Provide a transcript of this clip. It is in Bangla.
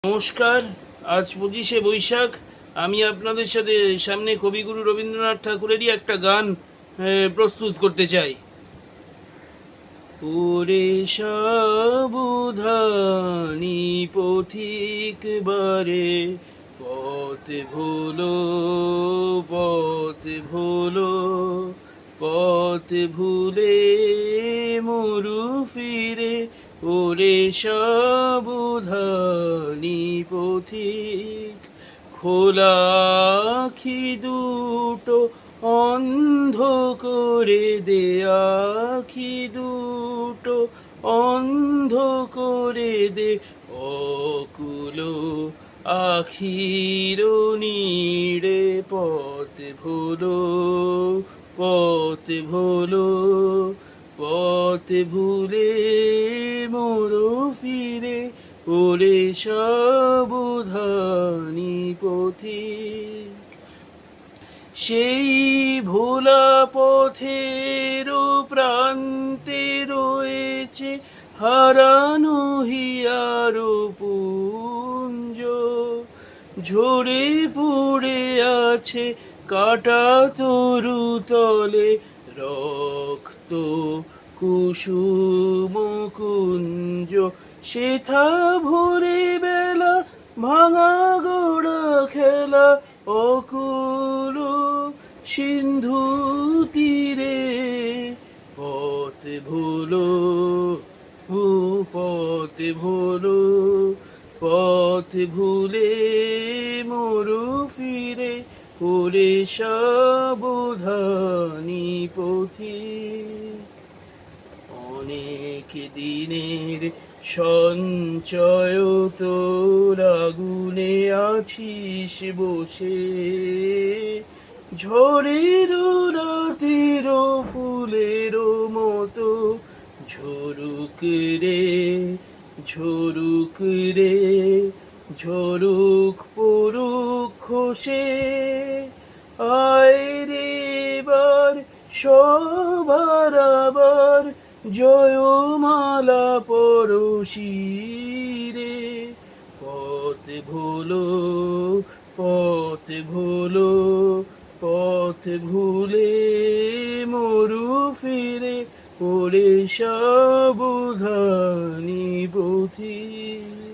নমস্কার। আজ 25শে বৈশাখ। আমি আপনাদের সামনে কবিগুরু রবীন্দ্রনাথ ঠাকুরেরই একটা গান প্রস্তুত করতে চাই। ওরে সাবধানী পথিক বারে, পথ ভুলো পথ ভুলো, পথ ভুলে মরু ফিরে। ওরে সাবধানী পথিক, খোলা আখি দুটো অন্ধ করে দে, আখি দুটো অন্ধ করে দে। অকুলো আখির নীড়ে, পথ ভুলো পথ ভুলো, পথ ভুলে মোরো ফিরে। ওরে সাবধানী পথিক, সেই ভোলা পথের প্রান্তে রয়েছে হারানো হিয়ার পুঞ্জ। ঝরে পড়ে আছে কাটা তরু তলে, রক্ত কুসুম কুঞ্জ। সেথা ভোরে বেলা ভাঙা গোড়া খেলা, অকুল সিন্ধু তীরে। পথ ভুলো পথ ভুলো, পথ ভুলে মরু ফিরে। ওরে সাবধানী পথিক, অনেক দিনের সঞ্চয় তোর আগুনে আছিস বসে। ঝড়ের রাতের ফুলের মতো ঝরুক রে, ঝরুক রে, ঝরুক পড়ুক খসে। আয় রে বার সবার আবার, জয়মালা পরশিরে। পথ ভুলো পথ ভুলো, পথ ভুলে মরু ফিরে। ওরে সাবধানী পথিক।